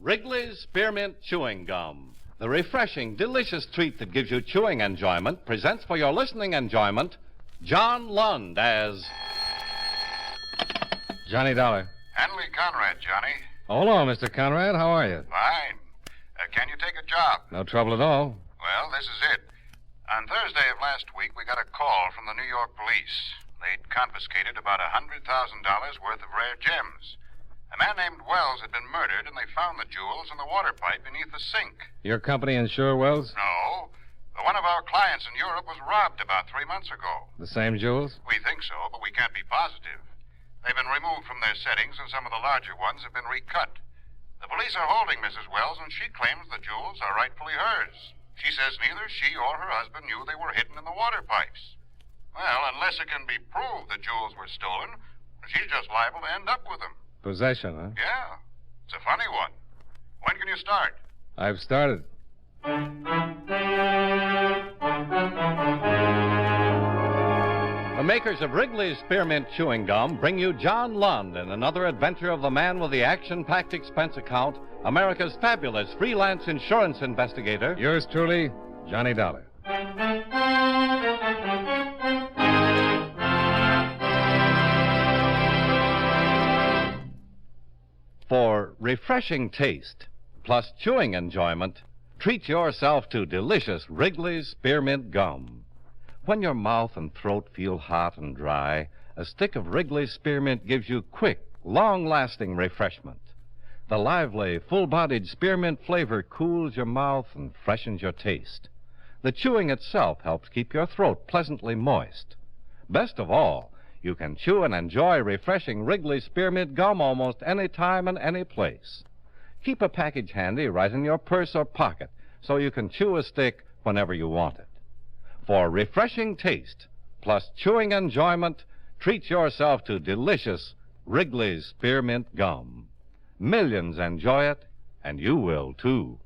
Wrigley's Spearmint Chewing Gum, the refreshing, delicious treat that gives you chewing enjoyment, presents for your listening enjoyment John Lund as Johnny Dollar. Stanley Conrad, Johnny. Oh, hello, Mr. Conrad. How are you? Fine. Can you take a job? No trouble at all. Well, this is it. On Thursday of last week, we got a call from the New York police. They'd confiscated about $100,000 worth of rare gems. A man named Wells had been murdered, and they found the jewels in the water pipe beneath the sink. Your company insure Wells? No. One of our clients in Europe was robbed about 3 months ago. The same jewels? We think so, but we can't be positive. They've been removed from their settings, and some of the larger ones have been recut. The police are holding Mrs. Wells, and she claims the jewels are rightfully hers. She says neither she or her husband knew they were hidden in the water pipes. Well, unless it can be proved the jewels were stolen, she's just liable to end up with them. Possession, huh? Yeah. It's a funny one. When can you start? I've started. The makers of Wrigley's Spearmint Chewing Gum bring you John Lund in another adventure of the man with the action-packed expense account, America's fabulous freelance insurance investigator. Yours truly, Johnny Dollar. For refreshing taste plus chewing enjoyment, treat yourself to delicious Wrigley's Spearmint Gum. When your mouth and throat feel hot and dry, a stick of Wrigley's Spearmint gives you quick, long-lasting refreshment. The lively, full-bodied spearmint flavor cools your mouth and freshens your taste. The chewing itself helps keep your throat pleasantly moist. Best of all, you can chew and enjoy refreshing Wrigley's Spearmint Gum almost any time and any place. Keep a package handy right in your purse or pocket so you can chew a stick whenever you want it. For refreshing taste plus chewing enjoyment, treat yourself to delicious Wrigley's Spearmint Gum. Millions enjoy it, and you will, too.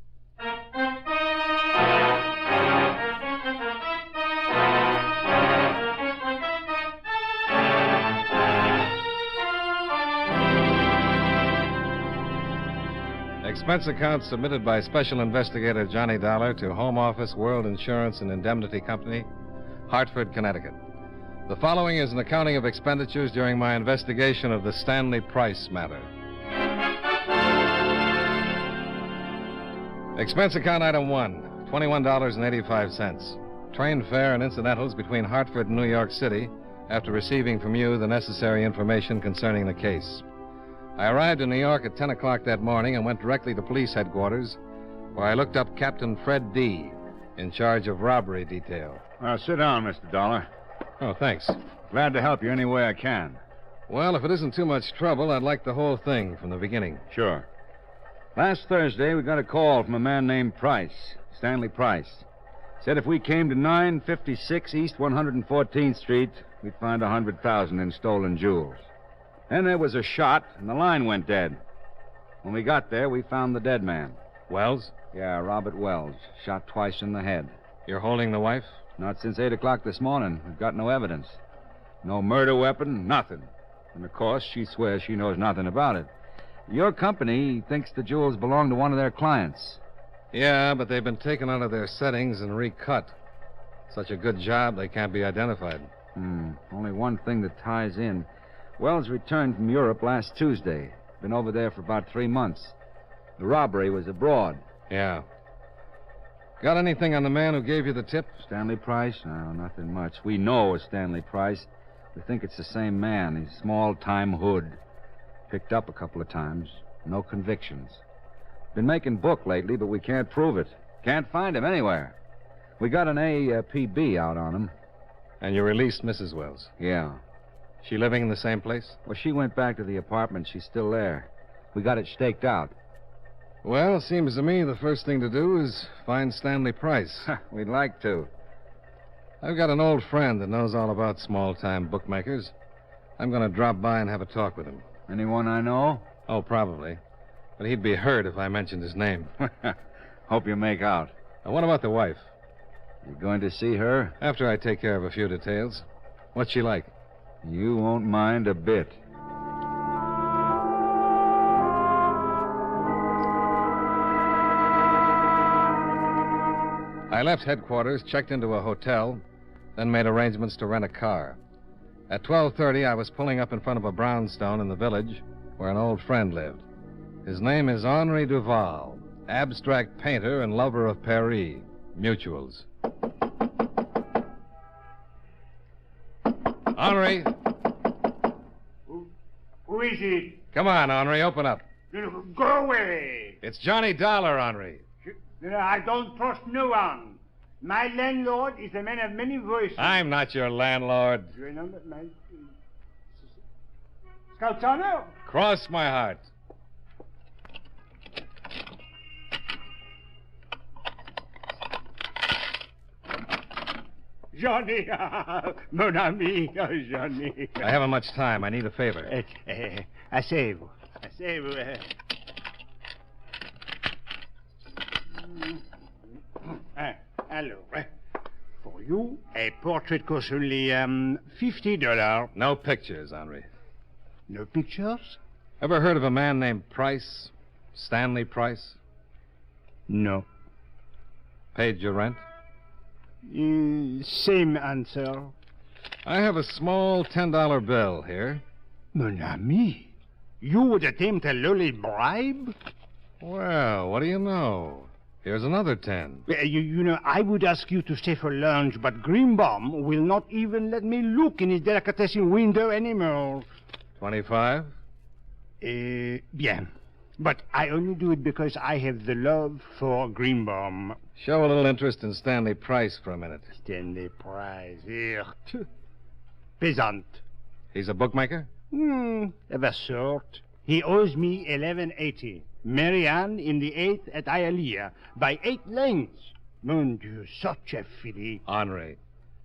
Expense account submitted by Special Investigator Johnny Dollar to Home Office, World Insurance and Indemnity Company, Hartford, Connecticut. The following is an accounting of expenditures during my investigation of the Stanley Price matter. Expense account item 1, $21.85. Train fare and incidentals between Hartford and New York City after receiving from you the necessary information concerning the case. I arrived in New York at 10 o'clock that morning and went directly to police headquarters, where I looked up Captain Fred D., in charge of robbery detail. Sit down, Mr. Dollar. Oh, thanks. Glad to help you any way I can. Well, if it isn't too much trouble, I'd like the whole thing from the beginning. Sure. Last Thursday, we got a call from a man named Price, Stanley Price. Said if we came to 956 East 114th Street, we'd find $100,000 in stolen jewels. Then there was a shot, and the line went dead. When we got there, we found the dead man. Wells? Yeah, Robert Wells, shot twice in the head. You're holding the wife? Not since 8 o'clock this morning. We've got no evidence. No murder weapon, nothing. And, of course, she swears she knows nothing about it. Your company thinks the jewels belong to one of their clients. Yeah, but they've been taken out of their settings and recut. Such a good job, they can't be identified. Only one thing that ties in. Wells returned from Europe last Tuesday. Been over there for about 3 months. The robbery was abroad. Yeah. Got anything on the man who gave you the tip? Stanley Price? No, nothing much. We know a Stanley Price. We think it's the same man. He's small-time hood. Picked up a couple of times. No convictions. Been making book lately, but we can't prove it. Can't find him anywhere. We got an APB out on him. And you released Mrs. Wells? Yeah. She living in the same place? Well, she went back to the apartment. She's still there. We got it staked out. Well, it seems to me the first thing to do is find Stanley Price. We'd like to. I've got an old friend that knows all about small-time bookmakers. I'm going to drop by and have a talk with him. Anyone I know? Oh, probably. But he'd be hurt if I mentioned his name. Hope you make out. Now, what about the wife? You going to see her? After I take care of a few details. What's she like? You won't mind a bit. I left headquarters, checked into a hotel, then made arrangements to rent a car. At 12:30, I was pulling up in front of a brownstone in the village where an old friend lived. His name is Henri Duval, abstract painter and lover of Paris. Mutuals. Henri. Who is it? Come on, Henri, open up. Go away. It's Johnny Dollar, Henri. I don't trust no one. My landlord is a man of many voices. I'm not your landlord. You remember my... Scout Honor? Cross my heart. Johnny, mon ami, Johnny. I haven't much time. I need a favor. Asseyez-vous. Alors, for you, a portrait costs only $50. No pictures, Henri. No pictures? Ever heard of a man named Price? Stanley Price? No. Paid your rent? Same answer. I have a small $10 bill here. Mon ami, you would attempt a lowly bribe? Well, what do you know? Here's another 10. You know, I would ask you to stay for lunch, but Greenbaum will not even let me look in his delicatessen window anymore. 25? Bien. But I only do it because I have the love for Greenbaum. Show a little interest in Stanley Price for a minute. Stanley Price, here. Peasant. He's a bookmaker? Of a sort. He owes me $11.80. Marianne in the 8th at Hialeah by 8 lengths. Mon Dieu, such a filly. Henri.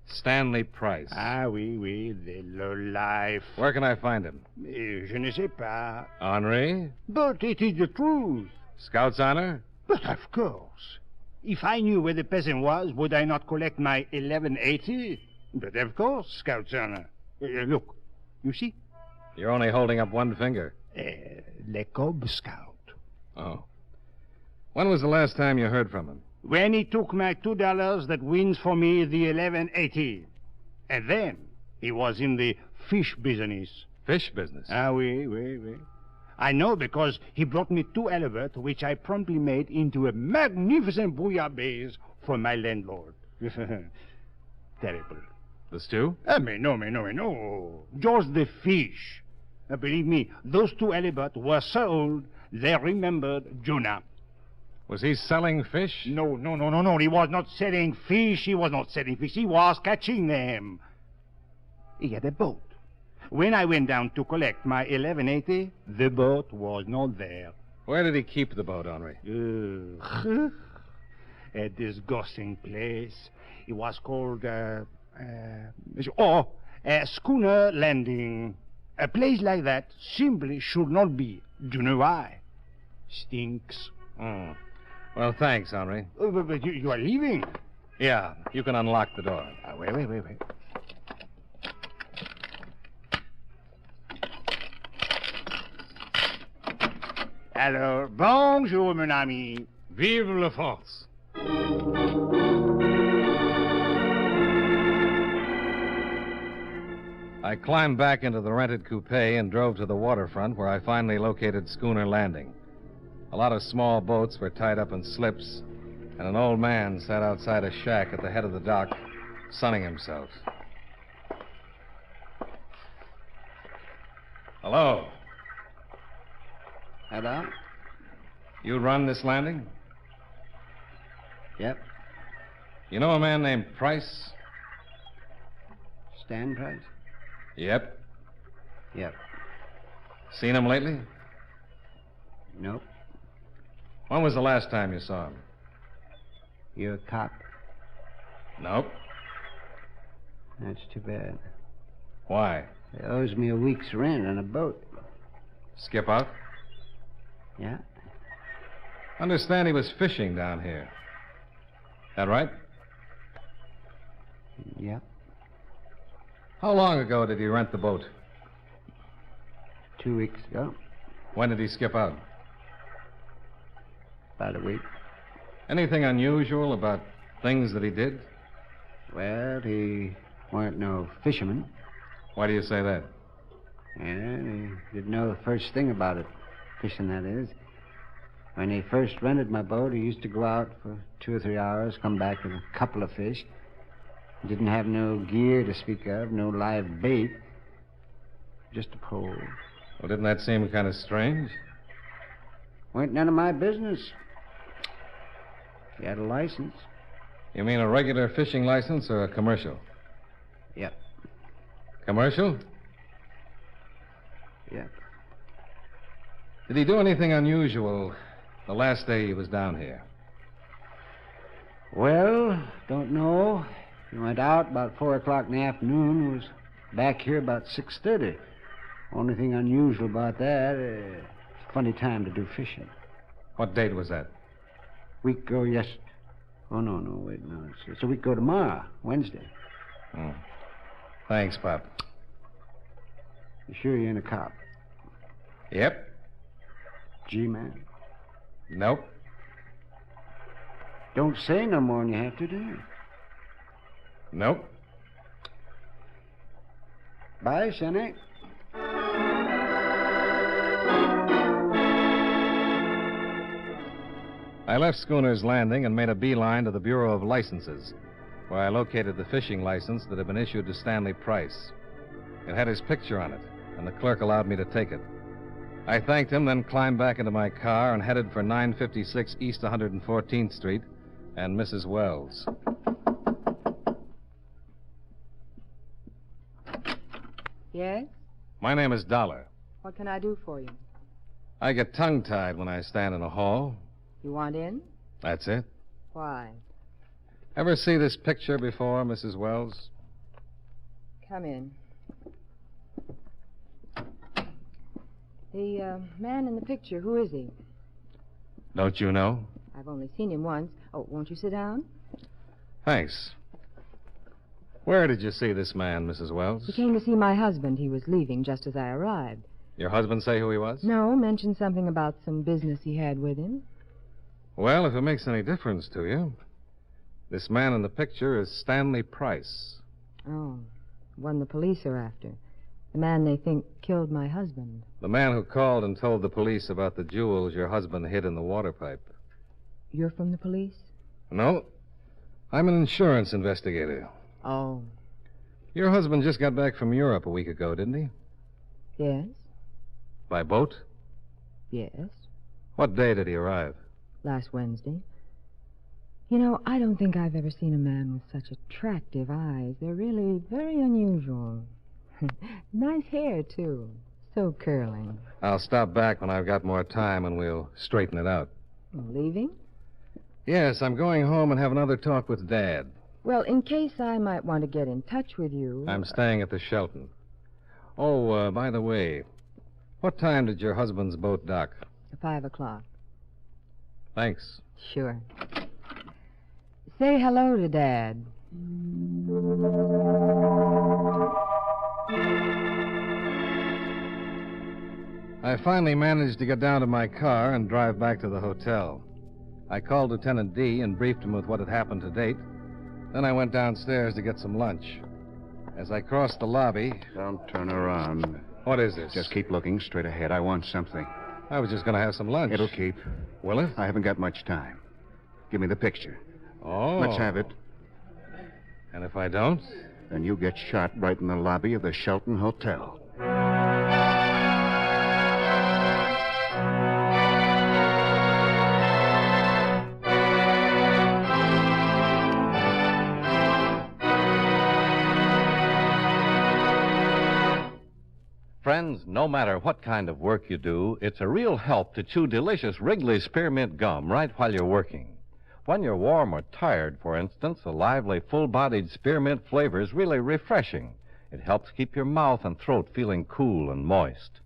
Stanley Price. Ah, oui, the low life. Where can I find him? Je ne sais pas. Henri? But it is the truth. Scout's honor? But of course. If I knew where the peasant was, would I not collect my $11.80? But of course, Scout's honor. Look, you see? You're only holding up one finger. Le Cub Scout. Oh. When was the last time you heard from him? When he took my $2 that wins for me the $11.80. And then he was in the fish business. Fish business? Ah, oui. I know because he brought me 2 halibut, which I promptly made into a magnificent bouillabaisse for my landlord. Terrible. The stew? No. Just the fish. Believe me, those 2 halibut were so old, they remembered Jonah. Was he selling fish? No. He was not selling fish. He was catching them. He had a boat. When I went down to collect my $11.80, the boat was not there. Where did he keep the boat, Henri? A disgusting place. It was called, Schooner Landing. A place like that simply should not be. Do you know why? Stinks. Well, thanks, Henri. But you are leaving? Yeah, you can unlock the door. Wait. Alors, bonjour, mon ami. Vive la France. I climbed back into the rented coupe and drove to the waterfront where I finally located Schooner Landing. A lot of small boats were tied up in slips, and an old man sat outside a shack at the head of the dock, sunning himself. Hello. Hello? You run this landing? Yep. You know a man named Price? Stan Price? Yep. Yep. Seen him lately? Nope. When was the last time you saw him? You're a cop. Nope. That's too bad. Why? He owes me a week's rent on a boat. Skip out? Yeah? Understand he was fishing down here. That right? Yep. How long ago did he rent the boat? 2 weeks ago. When did he skip out? About a week. Anything unusual about Things that he did? Well, he weren't no fisherman. Why do you say that? And he didn't know the first thing about it. Fishing, that is. When he first rented my boat, he used to go out for 2 or 3 hours, come back with a couple of fish. He didn't have no gear to speak of, no live bait. Just a pole. Well, didn't that seem kind of strange? Weren't none of my business. He had a license. You mean a regular fishing license or a commercial? Yep. Commercial? Yep. Did he do anything unusual the last day he was down here? Well, don't know. He went out about 4 o'clock in the afternoon, was back here about 6:30. Only thing unusual about that, it's a funny time to do fishing. What date was that? Week ago, yes. Oh, no, wait, no. It's a week ago tomorrow, Wednesday. Oh. Thanks, Pop. You sure you ain't a cop? Yep. G-man? Nope. Don't say no more than you have to, do you? Nope. Bye, Sonny. I left Schooner's Landing and made a beeline to the Bureau of Licenses, where I located the fishing license that had been issued to Stanley Price. It had his picture on it, and the clerk allowed me to take it. I thanked him, then climbed back into my car and headed for 956 East 114th Street and Mrs. Wells. Yes? My name is Dollar. What can I do for you? I get tongue-tied when I stand in a hall. You want in? That's it. Why? Ever see this picture before, Mrs. Wells? Come in. The man in the picture, who is he? Don't you know? I've only seen him once. Oh, won't you sit down? Thanks. Where did you see this man, Mrs. Wells? He came to see my husband. He was leaving just as I arrived. Your husband say who he was? No, mentioned something about some business he had with him. Well, if it makes any difference to you, this man in the picture is Stanley Price. Oh, one the police are after. The man they think killed my husband. The man who called and told the police about the jewels your husband hid in the water pipe. You're from the police? No, I'm an insurance investigator. Oh. Your husband just got back from Europe a week ago, didn't he? Yes? By boat? Yes. What day did he arrive? Last Wednesday. You know, I don't think I've ever seen a man with such attractive eyes. They're really very unusual. Nice hair, too. So curling. I'll stop back when I've got more time and we'll straighten it out. Leaving? Yes, I'm going home and have another talk with Dad. Well, in case I might want to get in touch with you... I'm staying at the Shelton. Oh, by the way, what time did your husband's boat dock? 5 o'clock. Thanks. Sure. Say hello to Dad. I finally managed to get down to my car and drive back to the hotel. I called Lieutenant D and briefed him with what had happened to date. Then I went downstairs to get some lunch. As I crossed the lobby... Don't turn around. What is this? Just keep looking straight ahead. I want something. I was just going to have some lunch. It'll keep. Will it? I haven't got much time. Give me the picture. Oh. Let's have it. And if I don't? Then you get shot right in the lobby of the Shelton Hotel. Friends, no matter what kind of work you do, it's a real help to chew delicious Wrigley's Spearmint Gum right while you're working. When you're warm or tired, for instance, a lively, full-bodied spearmint flavor is really refreshing. It helps keep your mouth and throat feeling cool and moist.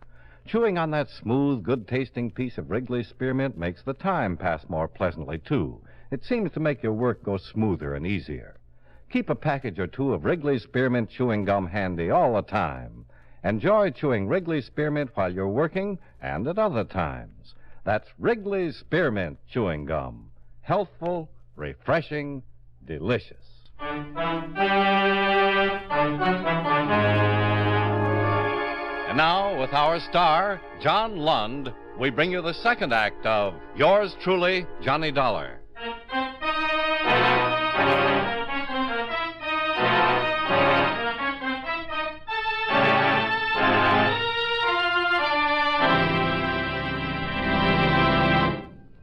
Chewing on that smooth, good-tasting piece of Wrigley's Spearmint makes the time pass more pleasantly, too. It seems to make your work go smoother and easier. Keep a package or two of Wrigley's Spearmint chewing gum handy all the time. Enjoy chewing Wrigley's Spearmint while you're working and at other times. That's Wrigley's Spearmint chewing gum. Healthful, refreshing, delicious. And now, with our star, John Lund, we bring you the second act of Yours Truly, Johnny Dollar.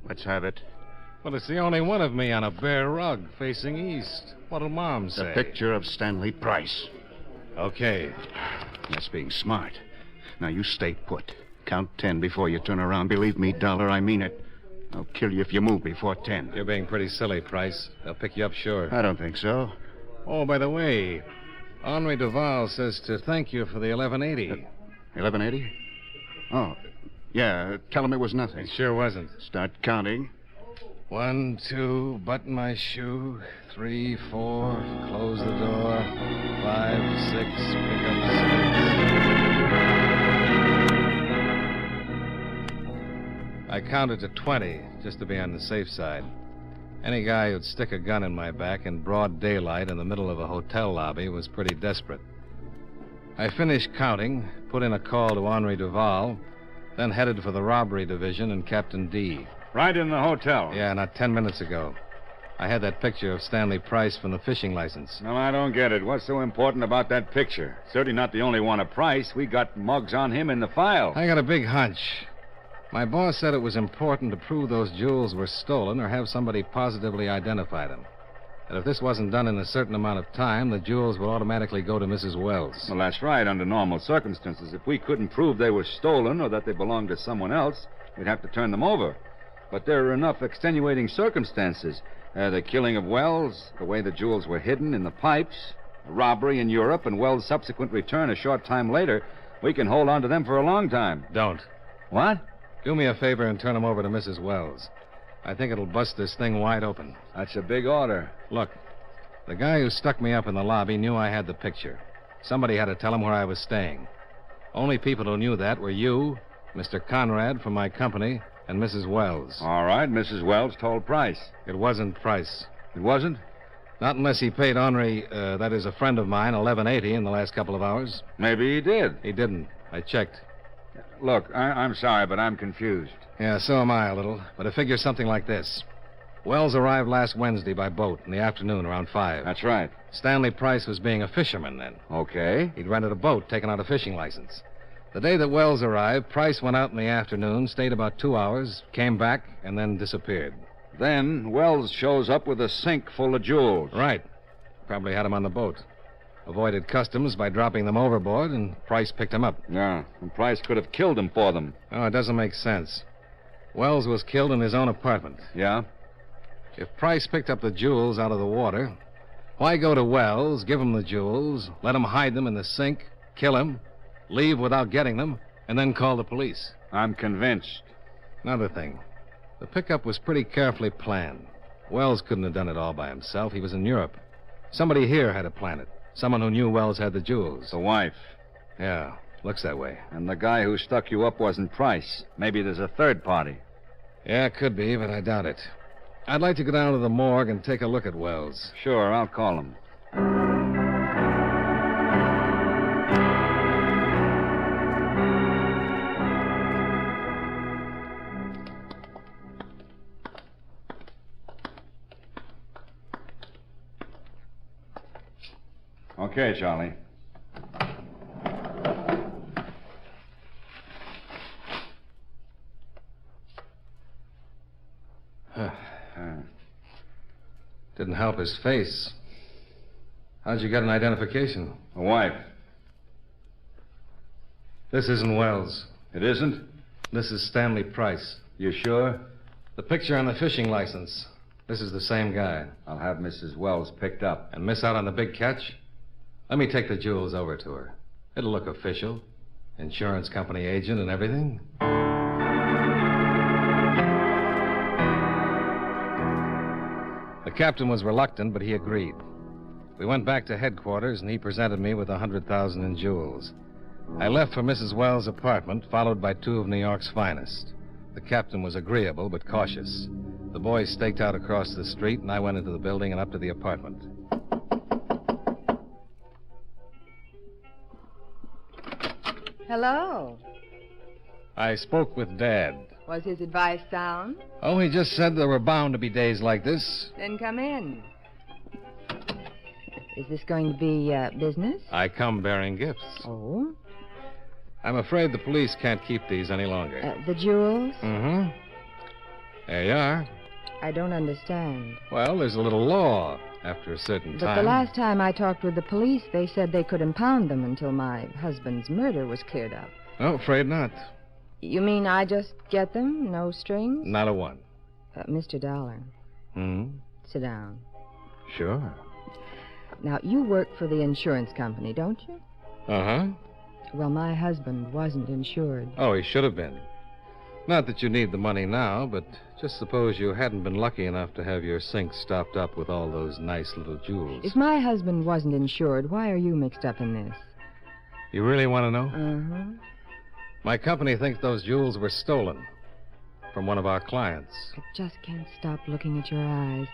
Let's have it. Well, it's the only one of me on a bare rug facing east. What'll Mom say? The picture of Stanley Price. Okay. That's being smart. Now, you stay put. Count 10 before you turn around. Believe me, Dollar, I mean it. I'll kill you if you move before 10. You're being pretty silly, Price. They'll pick you up sure. I don't think so. Oh, by the way, Henri Duval says to thank you for the 1180. 1180? Oh, yeah. Tell him it was nothing. It sure wasn't. Start counting. 1, 2, button my shoe. 3, 4, close the door. 5, 6, pick up 6. I counted to 20, just to be on the safe side. Any guy who'd stick a gun in my back in broad daylight in the middle of a hotel lobby was pretty desperate. I finished counting, put in a call to Henri Duval, then headed for the robbery division and Captain D. Right in the hotel. Yeah, not 10 minutes ago. I had that picture of Stanley Price from the fishing license. No, I don't get it. What's so important about that picture? Certainly not the only one of Price. We got mugs on him in the file. I got a big hunch. My boss said it was important to prove those jewels were stolen or have somebody positively identify them. And if this wasn't done in a certain amount of time, the jewels would automatically go to Mrs. Wells. Well, that's right, under normal circumstances. If we couldn't prove they were stolen or that they belonged to someone else, we'd have to turn them over. But there are enough extenuating circumstances. The killing of Wells, the way the jewels were hidden in the pipes, a robbery in Europe, and Wells' subsequent return a short time later. We can hold on to them for a long time. Don't. What? Do me a favor and turn them over to Mrs. Wells. I think it'll bust this thing wide open. That's a big order. Look, the guy who stuck me up in the lobby knew I had the picture. Somebody had to tell him where I was staying. Only people who knew that were you, Mr. Conrad from my company, and Mrs. Wells. All right, Mrs. Wells told Price. It wasn't Price. It wasn't? Not unless he paid Henri, that is a friend of mine, $11.80 in the last couple of hours. Maybe he did. He didn't. I checked. Look, I'm sorry, but I'm confused. Yeah, so am I a little. But it figures something like this. Wells arrived last Wednesday by boat in the afternoon around 5. That's right. Stanley Price was being a fisherman then. Okay. He'd rented a boat, taken out a fishing license. The day that Wells arrived, Price went out in the afternoon, stayed about 2 hours, came back, and then disappeared. Then Wells shows up with a sink full of jewels. Right. Probably had him on the boat. Avoided customs by dropping them overboard, and Price picked him up. Yeah, and Price could have killed him for them. Oh, it doesn't make sense. Wells was killed in his own apartment. Yeah? If Price picked up the jewels out of the water, why go to Wells, give him the jewels, let him hide them in the sink, kill him, leave without getting them, and then call the police? I'm convinced. Another thing. The pickup was pretty carefully planned. Wells couldn't have done it all by himself. He was in Europe. Somebody here had to plan it. Someone who knew Wells had the jewels. The wife. Yeah, looks that way. And the guy who stuck you up wasn't Price. Maybe there's a third party. Yeah, it could be, but I doubt it. I'd like to go down to the morgue and take a look at Wells. Sure, I'll call him. Okay, Charlie. Didn't help his face. How'd you get an identification? The wife. This isn't Wells. It isn't? This is Stanley Price. You sure? The picture on the fishing license. This is the same guy. I'll have Mrs. Wells picked up. And miss out on the big catch? Let me take the jewels over to her. It'll look official. Insurance company agent and everything. The captain was reluctant, but he agreed. We went back to headquarters, and he presented me with $100,000 in jewels. I left for Mrs. Wells' apartment, followed by 2 of New York's finest. The captain was agreeable, but cautious. The boys staked out across the street, and I went into the building and up to the apartment. Hello. I spoke with Dad. Was his advice sound? Oh, he just said there were bound to be days like this. Then come in. Is this going to be business? I come bearing gifts. Oh? I'm afraid the police can't keep these any longer. The jewels? Mm-hmm. There you are. I don't understand. Well, there's a little law after a certain time. But the last time I talked with the police, they said they could impound them until my husband's murder was cleared up. No, afraid not. You mean I just get them? No strings? Not a one. Mr. Dollar. Sit down. Sure. Now, you work for the insurance company, don't you? Uh-huh. Well, my husband wasn't insured. Oh, he should have been. Not that you need the money now, but just suppose you hadn't been lucky enough to have your sink stopped up with all those nice little jewels. If my husband wasn't insured, why are you mixed up in this? You really want to know? Uh-huh. My company thinks those jewels were stolen from one of our clients. I just can't stop looking at your eyes.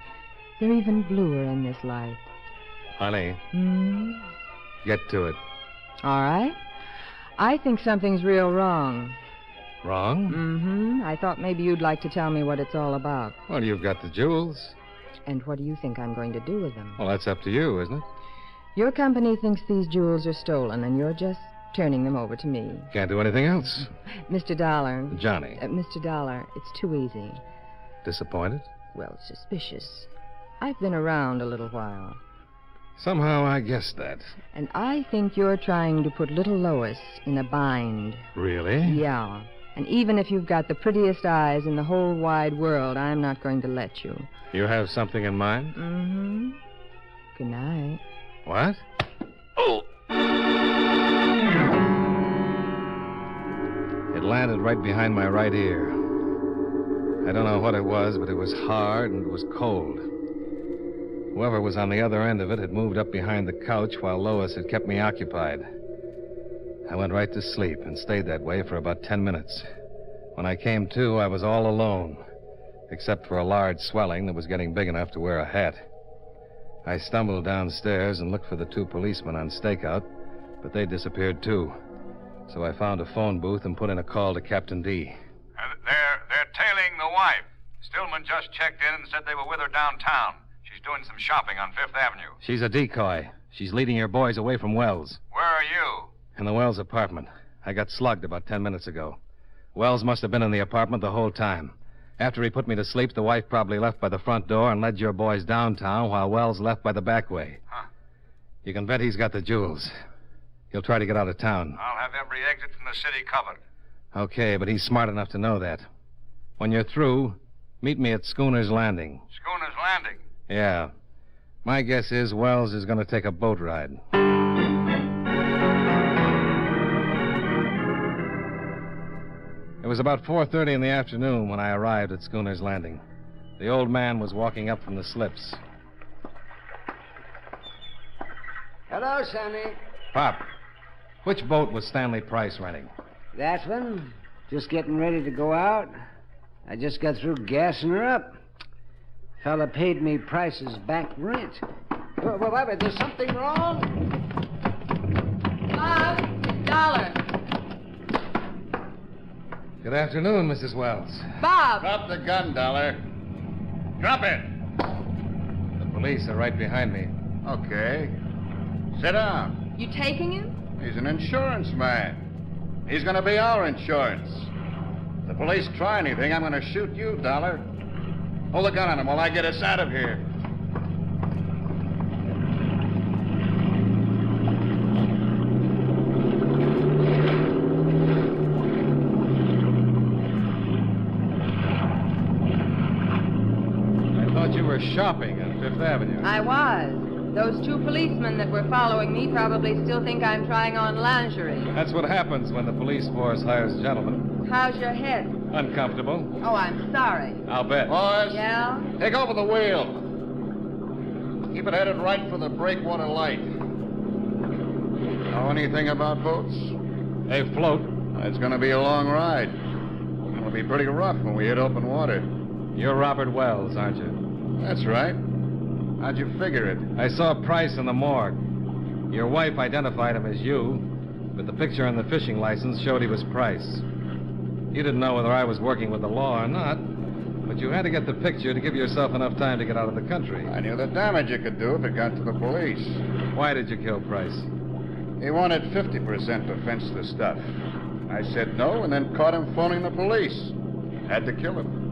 They're even bluer in this light. Honey, get to it. All right. I think something's real wrong. Wrong? I thought maybe you'd like to tell me what it's all about. Well, you've got the jewels. And what do you think I'm going to do with them? Well, that's up to you, isn't it? Your company thinks these jewels are stolen, and you're just turning them over to me. Can't do anything else. Mr. Dollar. Johnny. Mr. Dollar, it's too easy. Disappointed? Well, suspicious. I've been around a little while. Somehow I guessed that. And I think you're trying to put little Lois in a bind. Really? Yeah. And even if you've got the prettiest eyes in the whole wide world, I'm not going to let you. You have something in mind? Good night. What? Oh! It landed right behind my right ear. I don't know what it was, but it was hard and it was cold. Whoever was on the other end of it had moved up behind the couch while Lois had kept me occupied. I went right to sleep and stayed that way for about 10 minutes. When I came to, I was all alone, except for a large swelling that was getting big enough to wear a hat. I stumbled downstairs and looked for the 2 policemen on stakeout, but they disappeared too. So I found a phone booth and put in a call to Captain D. They're tailing the wife. Stillman just checked in and said they were with her downtown. She's doing some shopping on Fifth Avenue. She's a decoy. She's leading your boys away from Wells. Where are you? In the Wells apartment. I got slugged about 10 minutes ago. Wells must have been in the apartment the whole time. After he put me to sleep, the wife probably left by the front door and led your boys downtown while Wells left by the back way. Huh. You can bet he's got the jewels. He'll try to get out of town. I'll have every exit from the city covered. Okay, but he's smart enough to know that. When you're through, meet me at Schooner's Landing. Schooner's Landing? Yeah. My guess is Wells is going to take a boat ride. It was about 4:30 in the afternoon when I arrived at Schooner's Landing. The old man was walking up from the slips. Hello, Sammy. Pop, which boat was Stanley Price renting? That one. Just getting ready to go out. I just got through gassing her up. Fella paid me Price's back rent. Wait, there's something wrong? Bob, Dollar. Good afternoon, Mrs. Wells. Bob! Drop the gun, Dollar. Drop it. The police are right behind me. Okay. Sit down. You taking him? He's an insurance man. He's going to be our insurance. If the police try anything, I'm going to shoot you, Dollar. Hold the gun on him while I get us out of here. I thought you were shopping on Fifth Avenue. I was. Those 2 policemen that were following me probably still think I'm trying on lingerie. That's what happens when the police force hires gentlemen. How's your head? Uncomfortable. Oh, I'm sorry. I'll bet. Boys, Yeah? take over the wheel. Keep it headed right for the breakwater light. Know anything about boats? They float. It's going to be a long ride. It'll be pretty rough when we hit open water. You're Robert Wells, aren't you? That's right. How'd you figure it? I saw Price in the morgue. Your wife identified him as you, but the picture on the fishing license showed he was Price. You didn't know whether I was working with the law or not, but you had to get the picture to give yourself enough time to get out of the country. I knew the damage it could do if it got to the police. Why did you kill Price? He wanted 50% to fence the stuff. I said no and then caught him phoning the police. Had to kill him.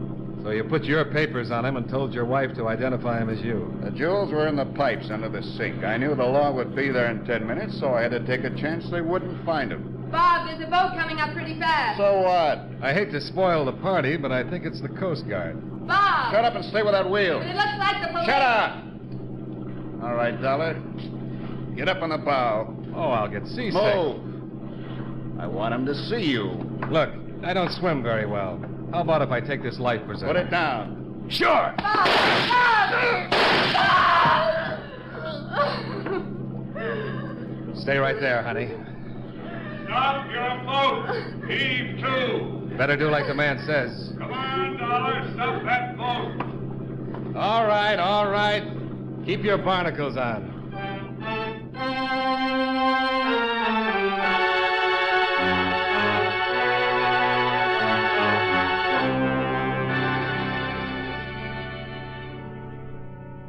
So you put your papers on him and told your wife to identify him as you. The jewels were in the pipes under the sink. I knew the law would be there in 10 minutes, so I had to take a chance they wouldn't find him. Bob, there's a boat coming up pretty fast. So what? I hate to spoil the party, but I think it's the Coast Guard. Bob! Shut up and stay with that wheel. But it looks like the police. Shut up! All right, Dollar. Get up on the bow. Oh, I'll get seasick. Move. I want him to see you. Look, I don't swim very well. How about if I take this life preserver? Put it down. Sure. Bob! Stay right there, honey. Stop your boat! Heave to! Better do like the man says. Come on, Dollar, stop that boat! All right, all right. Keep your barnacles on.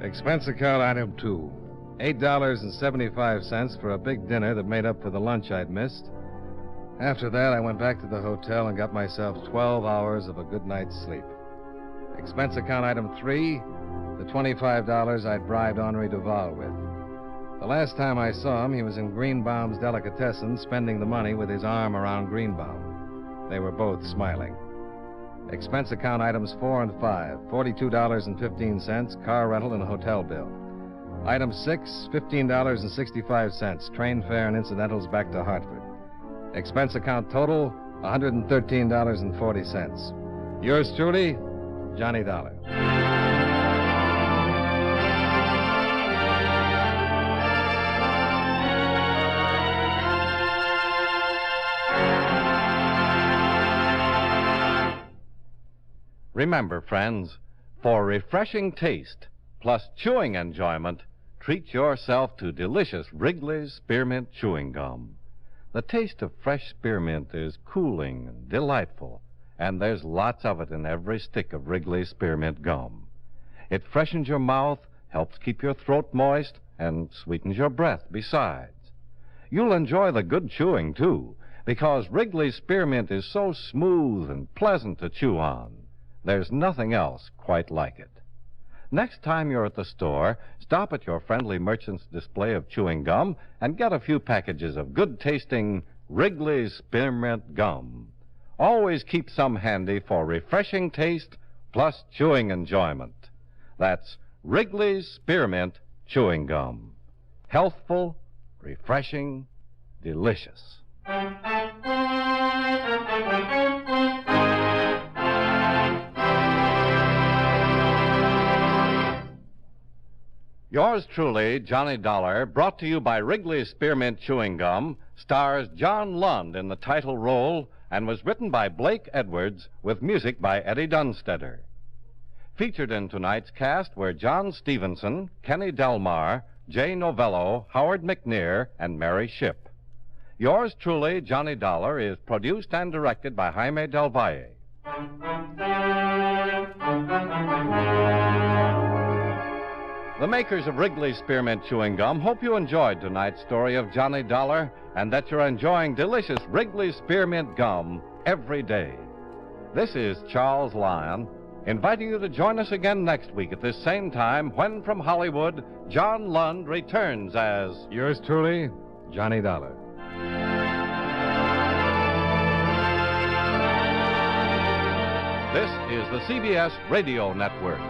Expense account item 2. $8.75 for a big dinner that made up for the lunch I'd missed. After that, I went back to the hotel and got myself 12 hours of a good night's sleep. Expense account item 3, the $25 I'd bribed Henri Duval with. The last time I saw him, he was in Greenbaum's delicatessen, spending the money with his arm around Greenbaum. They were both smiling. Expense account items 4 and 5, $42.15, car rental and hotel bill. Item 6, $15.65, train fare and incidentals back to Hartford. Expense account total, $113.40. Yours truly, Johnny Dollar. Remember, friends, for refreshing taste plus chewing enjoyment, treat yourself to delicious Wrigley's Spearmint Chewing Gum. The taste of fresh spearmint is cooling and delightful, and there's lots of it in every stick of Wrigley's Spearmint Gum. It freshens your mouth, helps keep your throat moist, and sweetens your breath besides. You'll enjoy the good chewing, too, because Wrigley's Spearmint is so smooth and pleasant to chew on. There's nothing else quite like it. Next time you're at the store, stop at your friendly merchant's display of chewing gum and get a few packages of good-tasting Wrigley's Spearmint Gum. Always keep some handy for refreshing taste plus chewing enjoyment. That's Wrigley's Spearmint Chewing Gum. Healthful, refreshing, delicious. Yours truly, Johnny Dollar, brought to you by Wrigley's Spearmint Chewing Gum, stars John Lund in the title role and was written by Blake Edwards with music by Eddie Dunstetter. Featured in tonight's cast were John Stevenson, Kenny Delmar, Jay Novello, Howard McNear, and Mary Shipp. Yours truly, Johnny Dollar, is produced and directed by Jaime Del Valle. The makers of Wrigley's Spearmint Chewing Gum hope you enjoyed tonight's story of Johnny Dollar and that you're enjoying delicious Wrigley's Spearmint Gum every day. This is Charles Lyon, inviting you to join us again next week at this same time when from Hollywood, John Lund returns as... Yours truly, Johnny Dollar. This is the CBS Radio Network.